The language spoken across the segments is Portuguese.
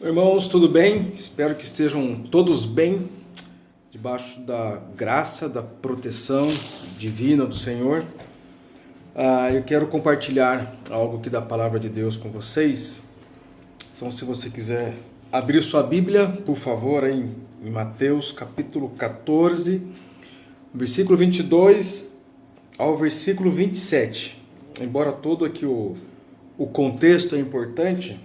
Irmãos, tudo bem? Espero que estejam todos bem, debaixo da graça, da proteção divina do Senhor. Eu quero compartilhar algo aqui da Palavra de Deus com vocês. Então, se você quiser abrir sua Bíblia, por favor, em Mateus capítulo 14, versículo 22 ao versículo 27. Embora todo aqui o contexto é importante,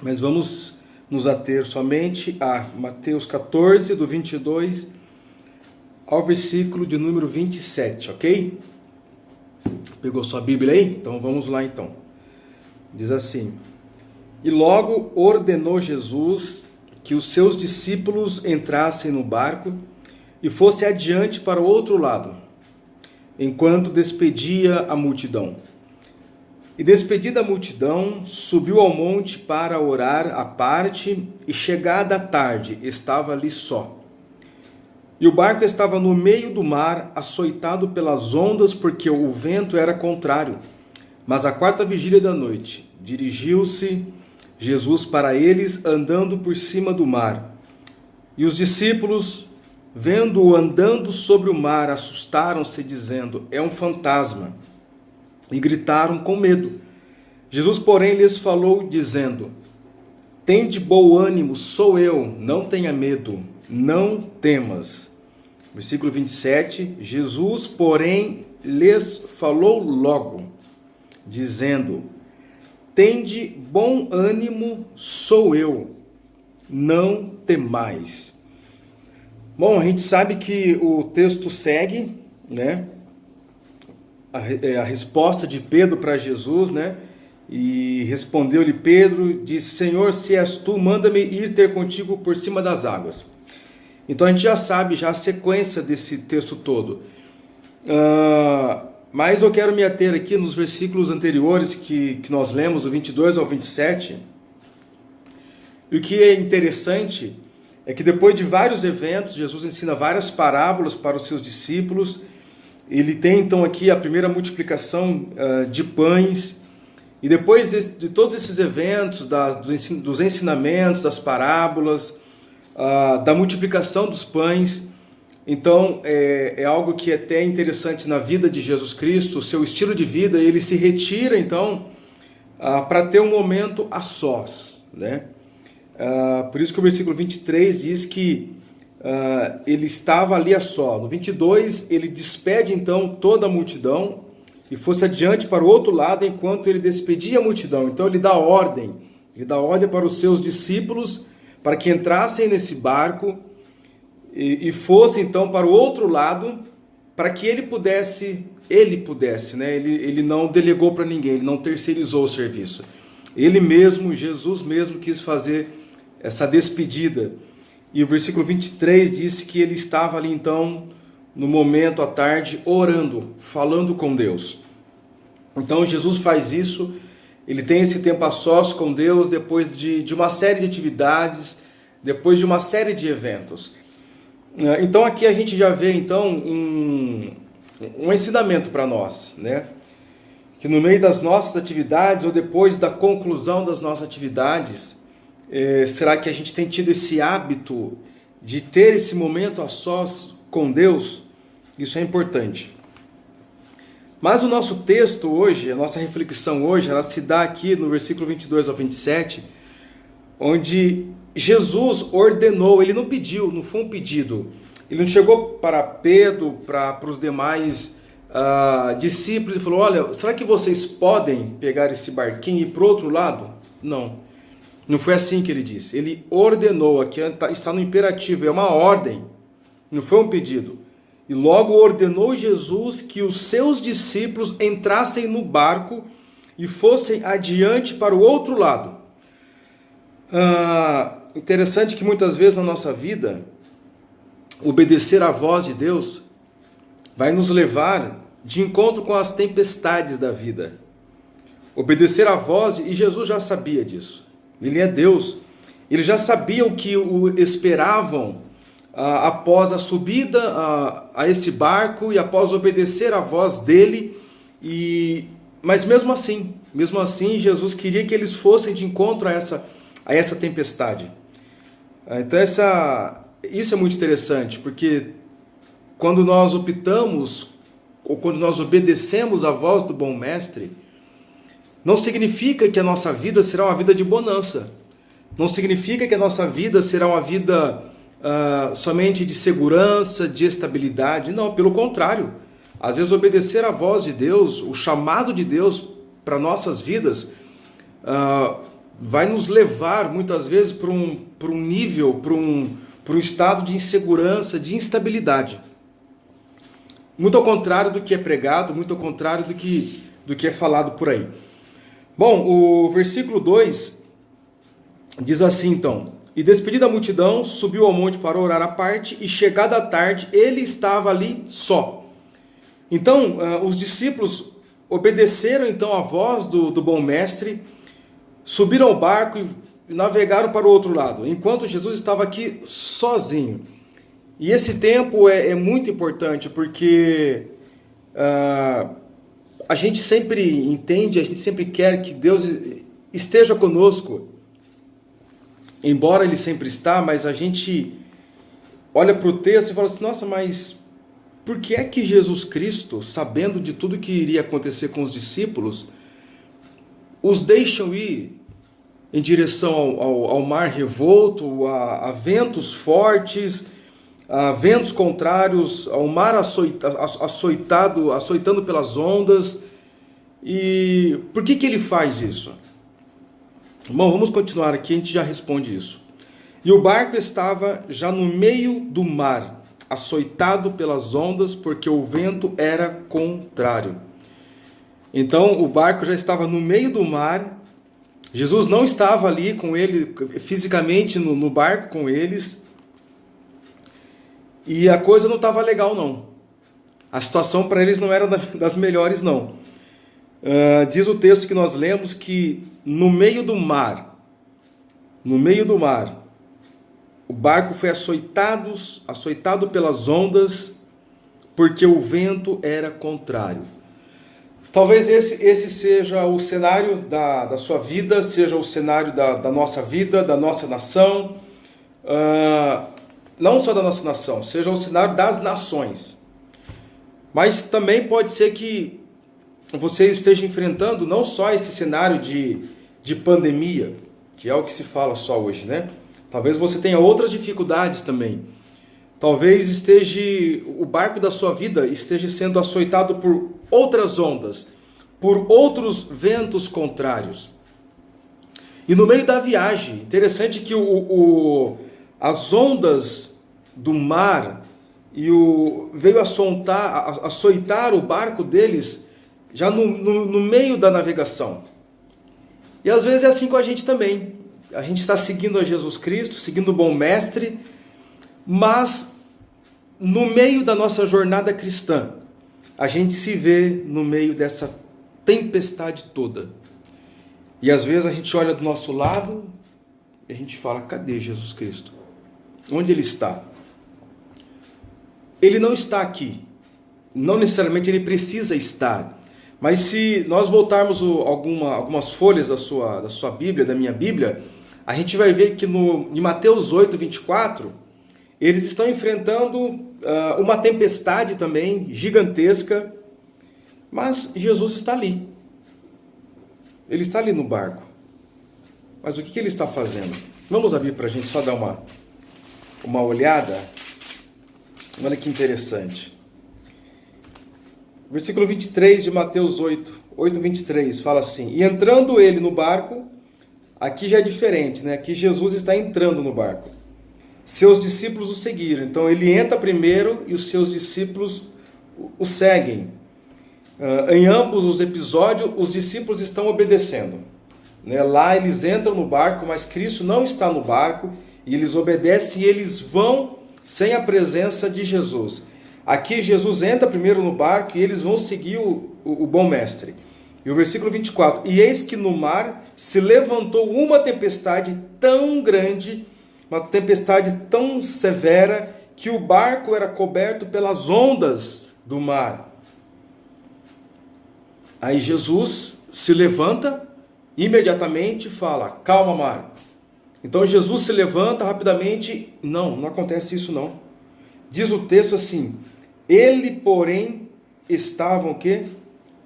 mas vamos nos ater somente a Mateus 14, do 22 ao versículo de número 27, ok? Pegou sua Bíblia aí? Então vamos lá então. Diz assim: E logo ordenou Jesus que os seus discípulos entrassem no barco e fosse adiante para o outro lado, enquanto despedia a multidão. E despedida a multidão, subiu ao monte para orar à parte, e chegada a tarde, estava ali só. E o barco estava no meio do mar, açoitado pelas ondas, porque o vento era contrário. Mas à quarta vigília da noite, dirigiu-se Jesus para eles, andando por cima do mar. E os discípulos, vendo-o andando sobre o mar, assustaram-se, dizendo: É um fantasma. E gritaram com medo. Jesus, porém, lhes falou, dizendo: Tende bom ânimo, sou eu, não tenha medo, não temas. Versículo 27, Jesus, porém, lhes falou logo, dizendo: Tende bom ânimo, sou eu, não temais. Bom, a gente sabe que o texto segue, né? A resposta de Pedro para Jesus, né? E respondeu-lhe Pedro, disse: Senhor, se és tu, manda-me ir ter contigo por cima das águas. Então a gente já sabe já a sequência desse texto todo. Mas eu quero me ater aqui nos versículos anteriores que nós lemos, do 22 ao 27. E o que é interessante é que depois de vários eventos, Jesus ensina várias parábolas para os seus discípulos. Ele tem então aqui a primeira multiplicação de pães, e depois de todos esses eventos, dos ensinamentos, das parábolas, da multiplicação dos pães, então é algo que é até interessante na vida de Jesus Cristo, o seu estilo de vida. Ele se retira então para ter um momento a sós, né? Por isso que o versículo 23 diz que ele estava ali a só. No 22, ele despede então toda a multidão e fosse adiante para o outro lado enquanto ele despedia a multidão. Então ele dá ordem para os seus discípulos para que entrassem nesse barco e fossem então para o outro lado, para que ele pudesse, né? Ele não delegou para ninguém, ele não terceirizou o serviço. Ele mesmo, Jesus mesmo, quis fazer essa despedida. E o versículo 23 disse que ele estava ali então, no momento à tarde, orando, falando com Deus. Então Jesus faz isso, ele tem esse tempo a sós com Deus, depois de uma série de atividades, depois de uma série de eventos. Então aqui a gente já vê então um ensinamento para nós, né? Que no meio das nossas atividades, ou depois da conclusão das nossas atividades, será que a gente tem tido esse hábito de ter esse momento a sós com Deus? Isso é importante. Mas o nosso texto hoje, a nossa reflexão hoje, ela se dá aqui no versículo 22 ao 27, onde Jesus ordenou, ele não pediu, não foi um pedido. Ele não chegou para Pedro, para os demais discípulos e falou: olha, será que vocês podem pegar esse barquinho e ir para o outro lado? Não foi assim que ele disse. Ele ordenou, aqui está no imperativo, é uma ordem, não foi um pedido. E logo ordenou Jesus que os seus discípulos entrassem no barco e fossem adiante para o outro lado. Interessante que muitas vezes na nossa vida, obedecer à voz de Deus vai nos levar de encontro com as tempestades da vida. Obedecer à voz, e Jesus já sabia disso. Ele é Deus. Ele já sabia o que o esperavam após a subida a esse barco e após obedecer à voz dele. Mas mesmo assim, Jesus queria que eles fossem de encontro a a essa tempestade. Então isso é muito interessante, porque quando nós optamos, ou quando nós obedecemos a voz do bom mestre, não significa que a nossa vida será uma vida de bonança. Não significa que a nossa vida será uma vida somente de segurança, de estabilidade. Não, pelo contrário. Às vezes obedecer a voz de Deus, o chamado de Deus para nossas vidas, vai nos levar muitas vezes para um nível, para um estado de insegurança, de instabilidade. Muito ao contrário do que é pregado, muito ao contrário do que é falado por aí. Bom, o versículo 2 diz assim então: E despedida a multidão, subiu ao monte para orar à parte, e chegada a tarde, ele estava ali só. Então, os discípulos obedeceram então a voz do bom mestre, subiram ao barco e navegaram para o outro lado, enquanto Jesus estava aqui sozinho. E esse tempo é muito importante, porque a gente sempre entende, a gente sempre quer que Deus esteja conosco, embora Ele sempre está, mas a gente olha para o texto e fala assim: nossa, mas por que é que Jesus Cristo, sabendo de tudo que iria acontecer com os discípulos, os deixam ir em direção ao mar revolto, a ventos fortes, a ventos contrários, ao mar açoitando pelas ondas? E por que ele faz isso? Bom, vamos continuar aqui, a gente já responde isso. E o barco estava já no meio do mar, açoitado pelas ondas, porque o vento era contrário. Então o barco já estava no meio do mar. Jesus não estava ali com ele, fisicamente no barco com eles. E a coisa não estava legal, não. A situação para eles não era das melhores, não. Diz o texto que nós lemos que no meio do mar, o barco foi açoitado pelas ondas, porque o vento era contrário. Talvez esse seja o cenário da sua vida, seja o cenário da nossa vida, da nossa nação, não só da nossa nação, seja o cenário das nações. Mas também pode ser que você esteja enfrentando não só esse cenário de pandemia, que é o que se fala só hoje, né? Talvez você tenha outras dificuldades também. Talvez o barco da sua vida esteja sendo açoitado por outras ondas, por outros ventos contrários. E no meio da viagem, interessante que as ondas do mar veio açoitar o barco deles já no meio da navegação. E às vezes é assim com a gente também. A gente está seguindo a Jesus Cristo, seguindo o bom mestre, mas no meio da nossa jornada cristã, a gente se vê no meio dessa tempestade toda. E às vezes a gente olha do nosso lado e a gente fala: cadê Jesus Cristo? Onde Ele está? Ele não está aqui. Não necessariamente Ele precisa estar. Mas se nós voltarmos algumas folhas da sua Bíblia, da minha Bíblia, a gente vai ver que em Mateus 8, 24, eles estão enfrentando uma tempestade também gigantesca, mas Jesus está ali. Ele está ali no barco. Mas o que ele está fazendo? Vamos abrir para a gente só dar uma olhada. Olha que interessante. Versículo 23 de Mateus 8, 23, fala assim: E entrando ele no barco, aqui já é diferente, né? Aqui Jesus está entrando no barco. Seus discípulos o seguiram. Então ele entra primeiro e os seus discípulos o seguem. Em ambos os episódios, os discípulos estão obedecendo. Lá eles entram no barco, mas Cristo não está no barco, e eles obedecem e eles vão sem a presença de Jesus. Aqui Jesus entra primeiro no barco e eles vão seguir o bom mestre. E o versículo 24: E eis que no mar se levantou uma tempestade tão grande, uma tempestade tão severa, que o barco era coberto pelas ondas do mar. Aí Jesus se levanta imediatamente e fala: calma, mar, Então Jesus se levanta rapidamente. Não, não acontece isso não. Diz o texto assim: ele, porém, estava o quê?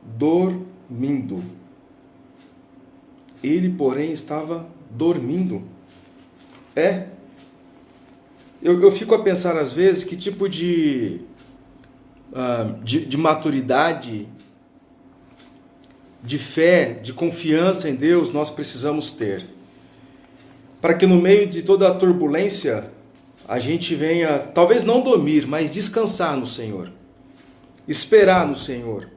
Dormindo. Ele, porém, estava dormindo. Eu fico a pensar às vezes que tipo de maturidade, de fé, de confiança em Deus nós precisamos ter, para que no meio de toda a turbulência a gente venha, talvez não dormir, mas descansar no Senhor, esperar no Senhor,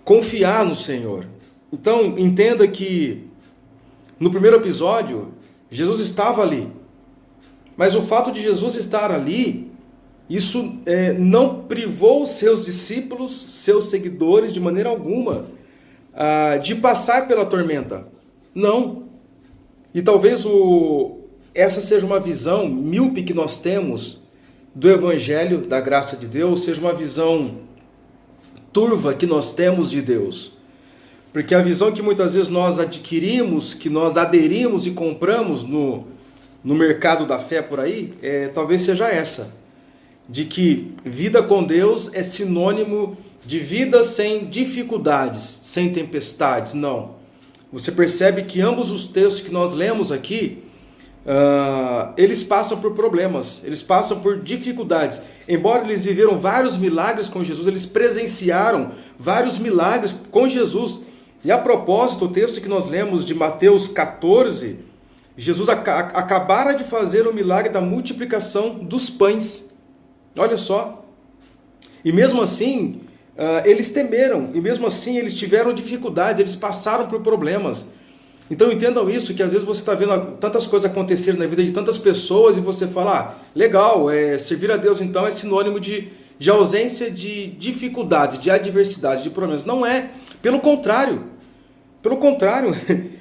confiar no Senhor. Então entenda que no primeiro episódio Jesus estava ali, mas o fato de Jesus estar ali, isso não privou seus discípulos, seus seguidores de maneira alguma de passar pela tormenta. Não. E talvez essa seja uma visão míope que nós temos do Evangelho, da graça de Deus, seja uma visão turva que nós temos de Deus. Porque a visão que muitas vezes nós adquirimos, que nós aderimos e compramos no mercado da fé por aí, talvez seja essa, de que vida com Deus é sinônimo de vida sem dificuldades, sem tempestades. Não. Você percebe que ambos os textos que nós lemos aqui, eles passam por problemas, eles passam por dificuldades. Embora eles viveram vários milagres com Jesus, eles presenciaram vários milagres com Jesus. E a propósito, o texto que nós lemos de Mateus 14, Jesus acabara de fazer o milagre da multiplicação dos pães. Olha só. E mesmo assim, eles temeram, e mesmo assim eles tiveram dificuldades, eles passaram por problemas. Então entendam isso, que às vezes você está vendo tantas coisas acontecerem na vida de tantas pessoas e você fala, legal, servir a Deus então é sinônimo de ausência de dificuldade, de adversidade, de problemas. Não é, pelo contrário,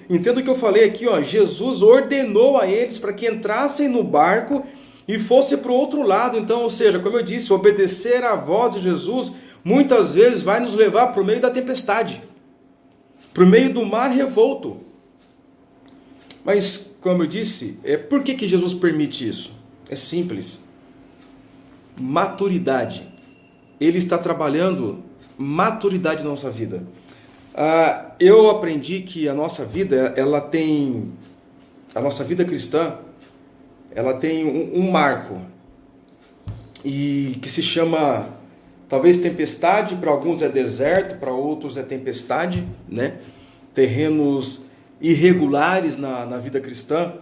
entenda o que eu falei aqui, Jesus ordenou a eles para que entrassem no barco e fossem para o outro lado. Então, ou seja, como eu disse, obedecer à voz de Jesus muitas vezes vai nos levar para o meio da tempestade, para o meio do mar revolto. Mas, como eu disse, por que Jesus permite isso? É simples. Maturidade. Ele está trabalhando maturidade na nossa vida. Eu aprendi que a nossa vida, a nossa vida cristã, ela tem um marco, e que se chama, talvez tempestade, para alguns é deserto, para outros é tempestade, né? Terrenos irregulares na vida cristã,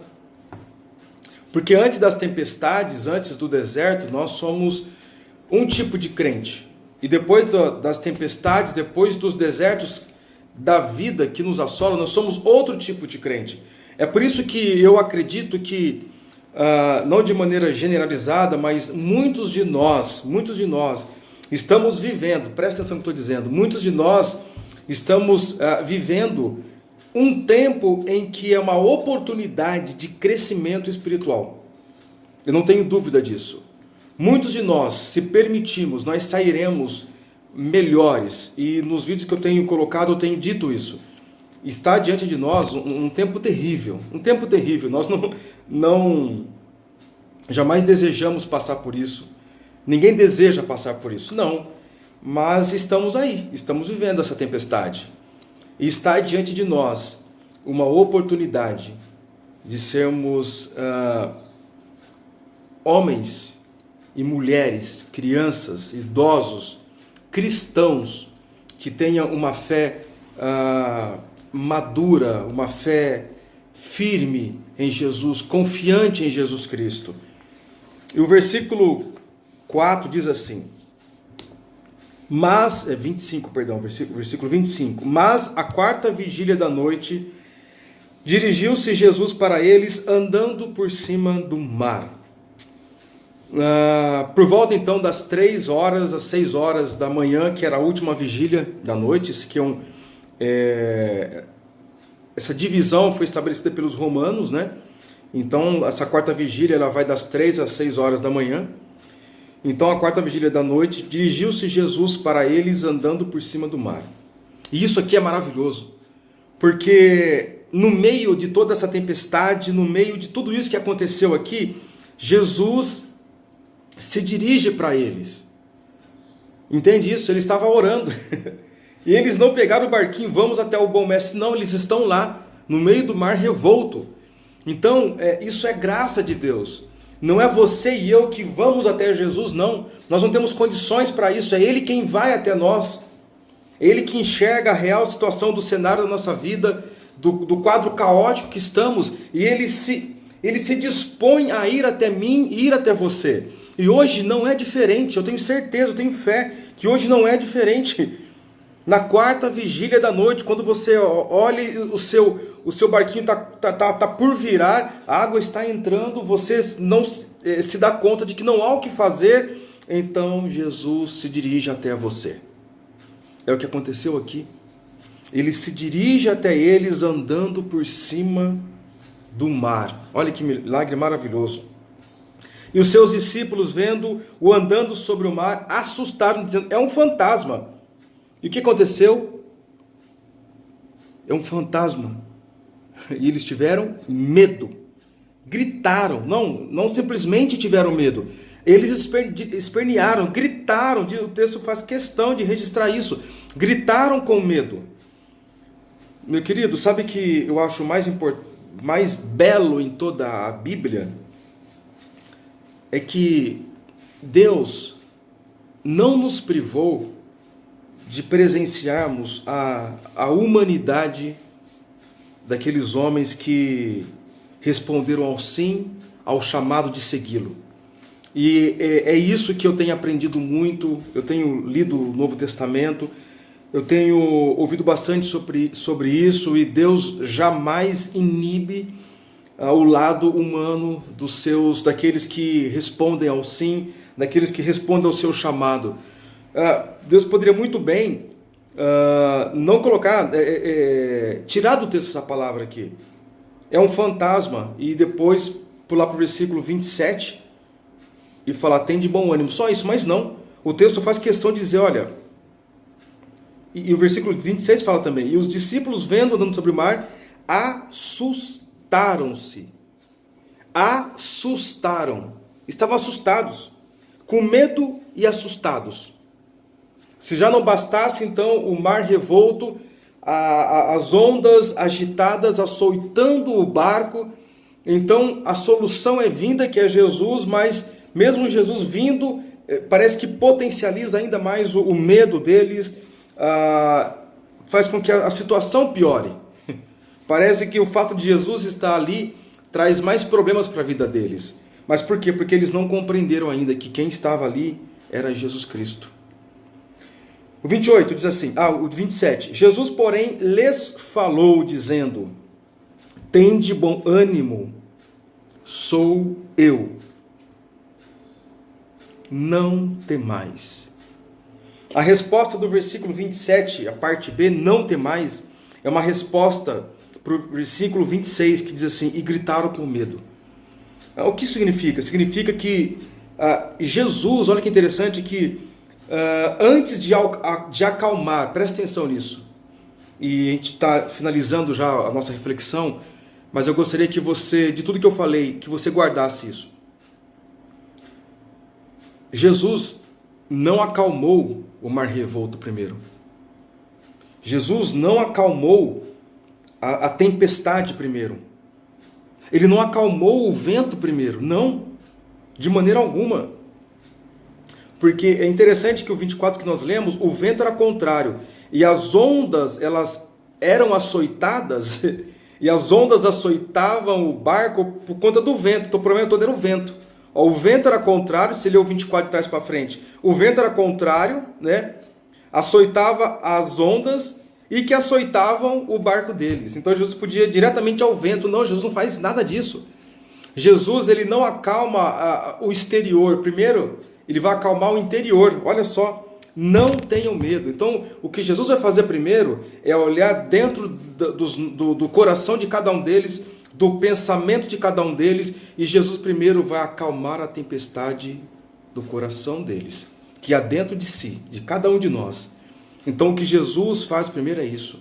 porque antes das tempestades, antes do deserto, nós somos um tipo de crente, e depois das tempestades, depois dos desertos da vida que nos assola, nós somos outro tipo de crente. É por isso que eu acredito que, não de maneira generalizada, mas muitos de nós estamos vivendo, presta atenção no que eu estou dizendo, muitos de nós estamos vivendo um tempo em que é uma oportunidade de crescimento espiritual. Eu não tenho dúvida disso. Muitos de nós, se permitirmos, nós sairemos melhores. E nos vídeos que eu tenho colocado, eu tenho dito isso. Está diante de nós um tempo terrível. Um tempo terrível. Nós não jamais desejamos passar por isso. Ninguém deseja passar por isso. Não. Mas estamos aí. Estamos vivendo essa tempestade. E está diante de nós uma oportunidade de sermos homens e mulheres, crianças, idosos, cristãos, que tenham uma fé madura, uma fé firme em Jesus, confiante em Jesus Cristo. E o versículo 4 diz assim, versículo 25, mas à quarta vigília da noite, dirigiu-se Jesus para eles andando por cima do mar. Por volta então das 3 horas às 6 horas da manhã, que era a última vigília da noite, essa divisão foi estabelecida pelos romanos, né? Então essa quarta vigília ela vai das 3 às 6 horas da manhã. Então a quarta vigília da noite, dirigiu-se Jesus para eles andando por cima do mar. E isso aqui é maravilhoso, porque no meio de toda essa tempestade, no meio de tudo isso que aconteceu aqui, Jesus se dirige para eles. Entende isso? Ele estava orando. E eles não pegaram o barquinho, vamos até o bom mestre. Não, eles estão lá, no meio do mar revolto. Então, isso é graça de Deus. Não é você e eu que vamos até Jesus, não. Nós não temos condições para isso. É Ele quem vai até nós. É Ele que enxerga a real situação do cenário da nossa vida, do quadro caótico que estamos. E Ele se dispõe a ir até mim e ir até você. E hoje não é diferente. Eu tenho certeza, eu tenho fé que hoje não é diferente. Na quarta vigília da noite, quando você olha o seu barquinho tá por virar, a água está entrando, você não se dá conta de que não há o que fazer, então Jesus se dirige até você. É o que aconteceu aqui. Ele se dirige até eles andando por cima do mar. Olha que milagre maravilhoso. E os seus discípulos, vendo-o andando sobre o mar, assustaram, dizendo, é um fantasma. E o que aconteceu? É um fantasma. E eles tiveram medo. Gritaram. Não simplesmente tiveram medo. Eles espernearam, gritaram. O texto faz questão de registrar isso. Gritaram com medo. Meu querido, sabe que eu acho mais belo em toda a Bíblia? É que Deus não nos privou de presenciarmos a humanidade daqueles homens que responderam ao sim, ao chamado de segui-lo. E é isso que eu tenho aprendido muito, eu tenho lido o Novo Testamento, eu tenho ouvido bastante sobre isso, e Deus jamais inibe o lado humano daqueles que respondem ao sim, daqueles que respondem ao seu chamado. Deus poderia muito bem não colocar, tirar do texto essa palavra aqui. É um fantasma, e depois pular para o versículo 27 e falar, tem de bom ânimo, só isso, mas não. O texto faz questão de dizer, olha, e o versículo 26 fala também, e os discípulos vendo andando sobre o mar, assustaram-se. Estavam assustados, com medo e assustados. Se já não bastasse, então, o mar revolto, as ondas agitadas açoitando o barco, então a solução é vinda, que é Jesus, mas mesmo Jesus vindo, parece que potencializa ainda mais o medo deles, faz com que a situação piore. Parece que o fato de Jesus estar ali traz mais problemas para a vida deles. Mas por quê? Porque eles não compreenderam ainda que quem estava ali era Jesus Cristo. O 28 diz assim, o 27, Jesus, porém, lhes falou, dizendo, tende bom ânimo, sou eu, não temais. A resposta do versículo 27, a parte B, não temais, é uma resposta para o versículo 26, que diz assim, e gritaram com medo. O que significa? Significa que Jesus, olha que interessante, que antes de acalmar, presta atenção nisso, e a gente está finalizando já a nossa reflexão, mas eu gostaria que você, de tudo que eu falei, que você guardasse isso. Jesus não acalmou o mar revolto primeiro. Jesus não acalmou a tempestade primeiro. Ele não acalmou o vento primeiro. Não, de maneira alguma. Porque é interessante que o 24 que nós lemos, o vento era contrário. E as ondas, elas eram açoitadas, e as ondas açoitavam o barco por conta do vento. Então o problema todo era o vento. O vento era contrário, se lê o 24 de trás para frente. O vento era contrário, né? Açoitava as ondas e que açoitavam o barco deles. Então Jesus podia ir diretamente ao vento. Não, Jesus não faz nada disso. Jesus, ele não acalma o exterior. Primeiro, ele vai acalmar o interior. Olha só, não tenham medo. Então, o que Jesus vai fazer primeiro é olhar dentro do coração de cada um deles, do pensamento de cada um deles, e Jesus primeiro vai acalmar a tempestade do coração deles, que há dentro de si, de cada um de nós. Então o que Jesus faz primeiro é isso.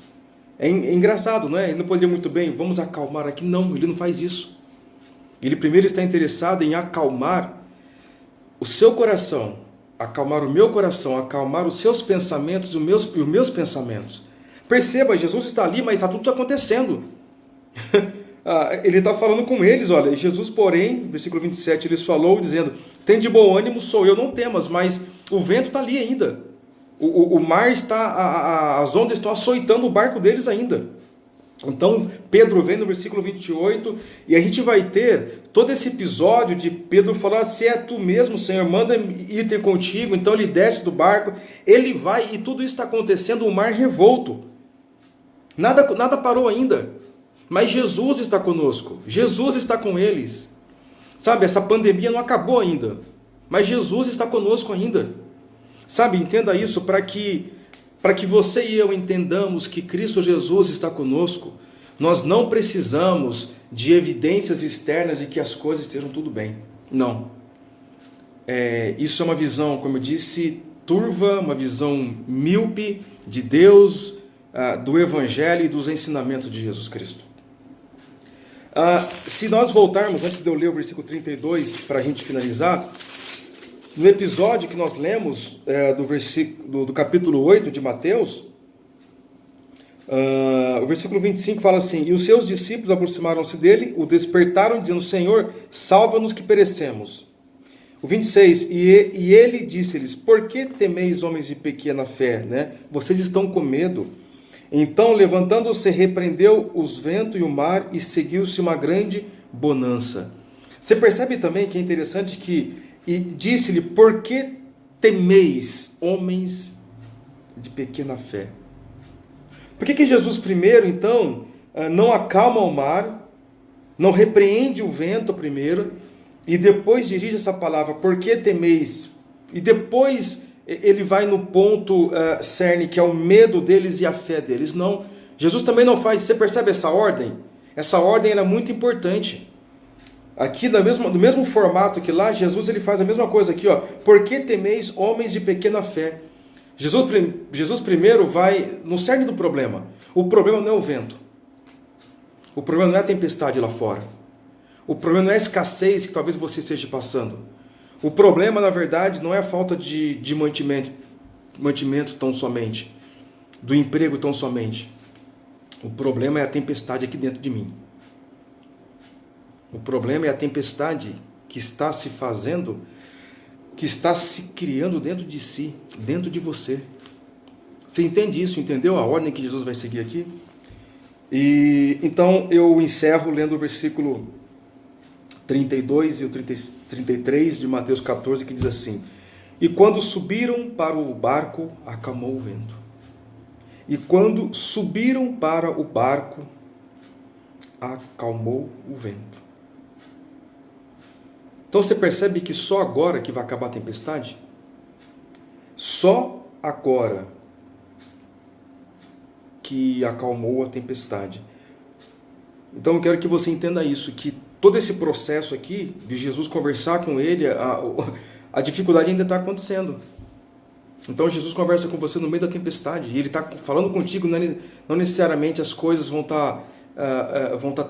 É engraçado, não é? Ele não poderia muito bem, vamos acalmar aqui. Não, ele não faz isso. Ele primeiro está interessado em acalmar o seu coração, acalmar o meu coração, acalmar os seus pensamentos e os meus pensamentos. Perceba, Jesus está ali, mas está tudo acontecendo. Ele está falando com eles, olha, e Jesus, porém, versículo 27, ele falou dizendo, tem de bom ânimo, sou eu, não temas, mas o vento está ali ainda. O mar está, as ondas estão açoitando o barco deles ainda. Então, Pedro vem no versículo 28, e a gente vai ter todo esse episódio de Pedro falando, se é tu mesmo, Senhor, manda ir ter contigo. Então ele desce do barco, ele vai, e tudo isso está acontecendo, o mar revolto. Nada parou ainda, mas Jesus está conosco, Jesus está com eles. Sabe, essa pandemia não acabou ainda, mas Jesus está conosco ainda. Sabe, entenda isso para que você e eu entendamos que Cristo Jesus está conosco. Nós não precisamos de evidências externas de que as coisas estejam tudo bem. Não. Isso é uma visão, como eu disse, turva, uma visão míope de Deus, do Evangelho e dos ensinamentos de Jesus Cristo. Se nós voltarmos, antes de eu ler o versículo 32, para a gente finalizar, no episódio que nós lemos, do capítulo 8 de Mateus, o versículo 25 fala assim, e os seus discípulos aproximaram-se dele, o despertaram, dizendo, Senhor, salva-nos que perecemos. O 26, e ele disse-lhes, por que temeis, homens de pequena fé? Né? Vocês estão com medo. Então, levantando-se, repreendeu os ventos e o mar, e seguiu-se uma grande bonança. Você percebe também que é interessante que, e disse-lhe, por que temeis, homens de pequena fé? Por que Jesus primeiro, então, não acalma o mar, não repreende o vento primeiro, e depois dirige essa palavra, por que temeis? E depois ele vai no ponto cerne, que é o medo deles e a fé deles. Não, Jesus também não faz. Você percebe essa ordem? Essa ordem era muito importante. Aqui, do mesmo formato que lá, Jesus ele faz a mesma coisa aqui, ó. Por que temeis, homens de pequena fé? Jesus primeiro vai no cerne do problema. O problema não é o vento. O problema não é a tempestade lá fora. O problema não é a escassez que talvez você esteja passando. O problema, na verdade, não é a falta de mantimento tão somente, do emprego tão somente. O problema é a tempestade aqui dentro de mim. O problema é a tempestade que está se fazendo, que está se criando dentro de si, dentro de você. Você entende isso? Entendeu a ordem que Jesus vai seguir aqui? E então eu encerro lendo o versículo 32 e o 33 de Mateus 14, que diz assim, e quando subiram para o barco, acalmou o vento. E quando subiram para o barco, acalmou o vento. Então você percebe que só agora que vai acabar a tempestade? Só agora que acalmou a tempestade. Então eu quero que você entenda isso, que todo esse processo aqui, de Jesus conversar com ele, a dificuldade ainda está acontecendo. Então Jesus conversa com você no meio da tempestade, e ele está falando contigo, não necessariamente as coisas vão estar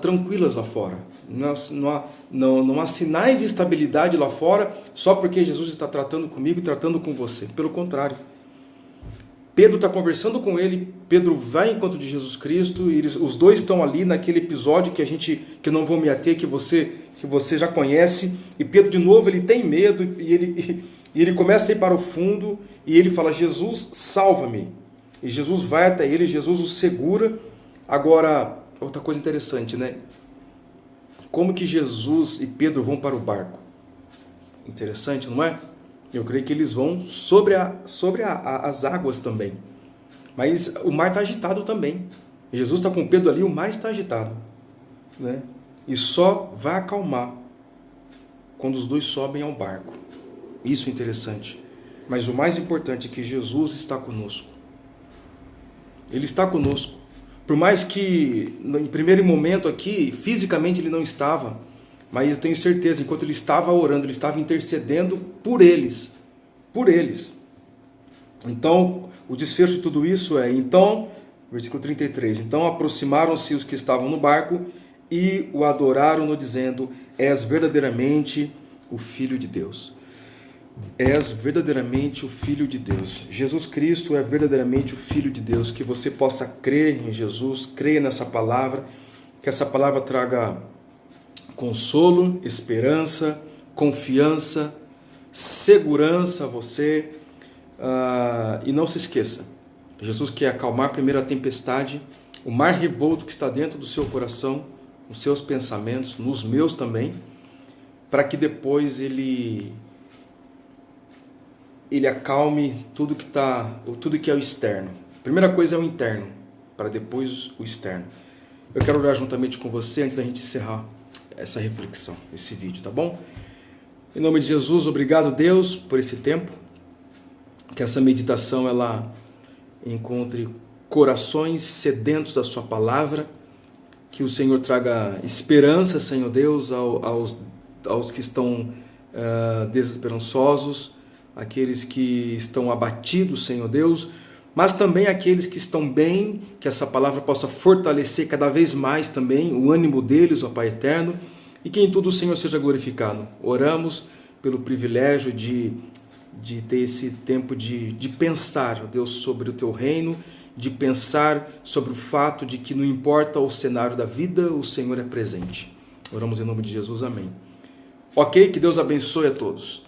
tranquilas lá fora. Não há sinais de estabilidade lá fora, só porque Jesus está tratando comigo e tratando com você. Pelo contrário. Pedro está conversando com ele, Pedro vai ao encontro de Jesus Cristo, e os dois estão ali naquele episódio que eu não vou me ater, que você já conhece, e Pedro de novo ele tem medo, e ele começa a ir para o fundo, e ele fala, Jesus, salva-me. E Jesus vai até ele, Jesus o segura. Agora, outra coisa interessante, né? Como que Jesus e Pedro vão para o barco? Interessante, não é? Eu creio que eles vão sobre as águas também. Mas o mar está agitado também. Jesus está com Pedro ali, o mar está agitado. Né? E só vai acalmar quando os dois sobem ao barco. Isso é interessante. Mas o mais importante é que Jesus está conosco. Ele está conosco. Por mais que, em primeiro momento aqui, fisicamente ele não estava, mas eu tenho certeza, enquanto ele estava orando, ele estava intercedendo por eles. Por eles. Então, o desfecho de tudo isso é, então, Versículo 33. Então aproximaram-se os que estavam no barco e o adoraram-no, dizendo: És verdadeiramente o Filho de Deus. És verdadeiramente o Filho de Deus. Jesus Cristo é verdadeiramente o Filho de Deus. Que você possa crer em Jesus, creia nessa palavra, que essa palavra traga consolo, esperança, confiança, segurança a você. E não se esqueça, Jesus quer acalmar primeiro a tempestade, o mar revolto que está dentro do seu coração, nos seus pensamentos, nos meus também, para que depois ele acalme tudo que é o externo. Primeira coisa é o interno, para depois o externo. Eu quero orar juntamente com você antes da gente encerrar essa reflexão, esse vídeo, tá bom? Em nome de Jesus, obrigado, Deus, por esse tempo. Que essa meditação ela encontre corações sedentos da sua palavra. Que o Senhor traga esperança, Senhor Deus, aos que estão desesperançosos, aqueles que estão abatidos, Senhor Deus, mas também aqueles que estão bem, que essa palavra possa fortalecer cada vez mais também o ânimo deles, ó Pai eterno, e que em tudo o Senhor seja glorificado. Oramos pelo privilégio de ter esse tempo de pensar, ó Deus, sobre o Teu reino, de pensar sobre o fato de que não importa o cenário da vida, o Senhor é presente. Oramos em nome de Jesus, amém. Ok? Que Deus abençoe a todos.